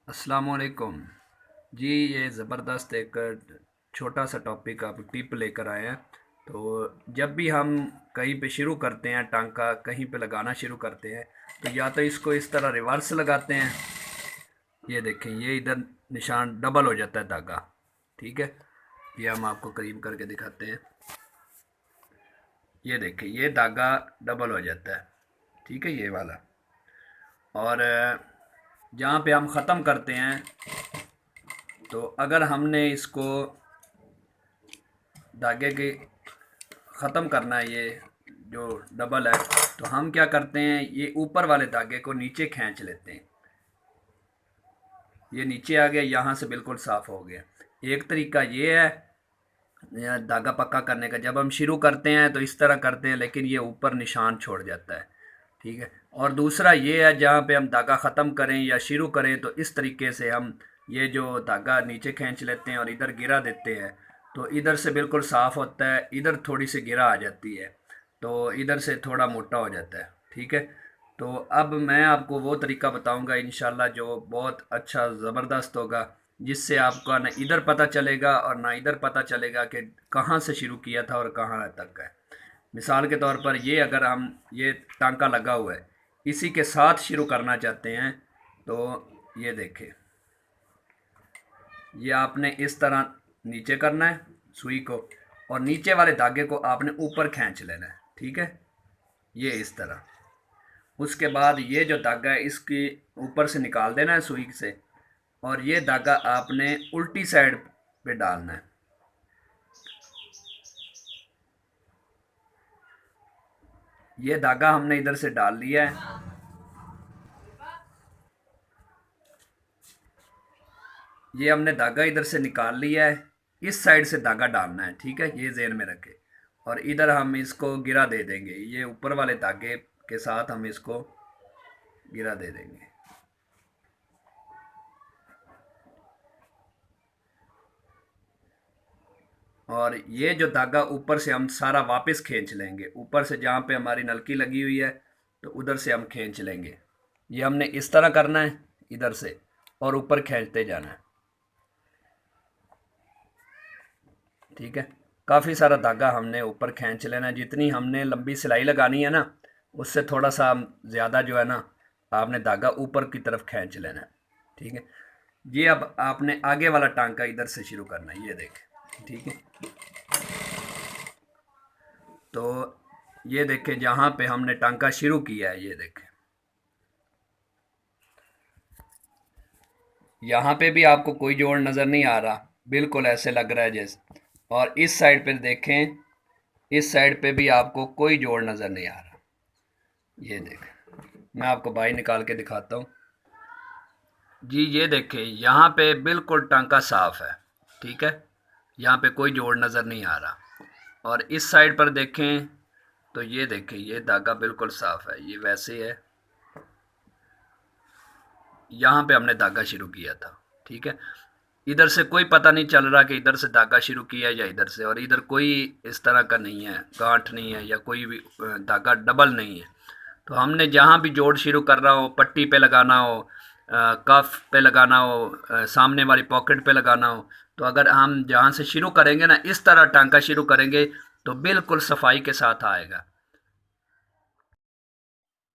अस्सलामुअलैकुम जी। ये ज़बरदस्त एक छोटा सा टॉपिक आप टिप लेकर आए हैं। तो जब भी हम कहीं पे शुरू करते हैं, टांका कहीं पे लगाना शुरू करते हैं, तो या तो इसको इस तरह रिवर्स लगाते हैं। ये देखें, ये इधर निशान डबल हो जाता है धागा। ठीक है, ये हम आपको करीब करके दिखाते हैं। ये देखें, ये धागा डबल हो जाता है। ठीक है, ये वाला। और जहाँ पे हम ख़त्म करते हैं, तो अगर हमने इसको धागे के ख़त्म करना है, ये जो डबल है, तो हम क्या करते हैं, ये ऊपर वाले धागे को नीचे खींच लेते हैं। ये नीचे आ गया, यहाँ से बिल्कुल साफ़ हो गया। एक तरीका ये है धागा पक्का करने का। जब हम शुरू करते हैं तो इस तरह करते हैं, लेकिन ये ऊपर निशान छोड़ जाता है। ठीक है। और दूसरा ये है, जहाँ पे हम धागा ख़त्म करें या शुरू करें, तो इस तरीके से हम ये जो धागा नीचे खींच लेते हैं और इधर गिरा देते हैं, तो इधर से बिल्कुल साफ़ होता है, इधर थोड़ी सी गिरा आ जाती है, तो इधर से थोड़ा मोटा हो जाता है। ठीक है। तो अब मैं आपको वो तरीका बताऊंगा इंशाल्लाह, जो बहुत अच्छा ज़बरदस्त होगा, जिससे आपका ना इधर पता चलेगा और ना इधर पता चलेगा कि कहाँ से शुरू किया था और कहाँ तक है। मिसाल के तौर पर, ये अगर हम ये टांका लगा हुआ है, इसी के साथ शुरू करना चाहते हैं, तो ये देखें, ये आपने इस तरह नीचे करना है सुई को, और नीचे वाले धागे को आपने ऊपर खींच लेना है। ठीक है, ये इस तरह। उसके बाद ये जो धागा है, इसकी ऊपर से निकाल देना है सुई से, और ये धागा आपने उल्टी साइड पे डालना है। ये धागा हमने इधर से डाल लिया है। ये हमने धागा इधर से निकाल लिया है, इस साइड से धागा डालना है। ठीक है, ये ज़हन में रखें। और इधर हम इसको गिरा दे देंगे, ये ऊपर वाले धागे के साथ हम इसको गिरा दे देंगे। और ये जो धागा ऊपर से हम सारा वापस खींच लेंगे, ऊपर से जहाँ पे हमारी नलकी लगी हुई है, तो उधर से हम खींच लेंगे। ये हमने इस तरह करना है, इधर से, और ऊपर खींचते जाना है। ठीक है, काफ़ी सारा धागा हमने ऊपर खींच लेना है। जितनी हमने लंबी सिलाई लगानी है ना, उससे थोड़ा सा ज़्यादा जो है ना, आपने धागा ऊपर की तरफ खींच लेना है। ठीक है। ये अब आपने आगे वाला टांका इधर से शुरू करना है, ये देखें। ठीक है। तो ये देखें, जहाँ पे हमने टांका शुरू किया है, ये देखें, यहाँ पे भी आपको कोई जोड़ नज़र नहीं आ रहा, बिल्कुल ऐसे लग रहा है जैसे। और इस साइड पे देखें, इस साइड पे भी आपको कोई जोड़ नज़र नहीं आ रहा। ये देखें, मैं आपको बाई निकाल के दिखाता हूँ। जी, ये देखें, यहाँ पे बिल्कुल टांका साफ़ है। ठीक है, यहाँ पे कोई जोड़ नज़र नहीं आ रहा। और इस साइड पर देखें, तो ये देखें, ये धागा बिल्कुल साफ़ है, ये वैसे है। यहाँ पे हमने धागा शुरू किया था। ठीक है, इधर से कोई पता नहीं चल रहा कि इधर से धागा शुरू किया या इधर से, और इधर कोई इस तरह का नहीं है, गांठ नहीं है या कोई भी धागा डबल नहीं है। तो हमने जहाँ भी जोड़ शुरू कर रहा हो, पट्टी पे लगाना हो, कफ पे लगाना हो, सामने वाली पॉकेट पे लगाना हो, तो अगर हम जहाँ से शुरू करेंगे ना, इस तरह टांका शुरू करेंगे, तो बिल्कुल सफाई के साथ आएगा।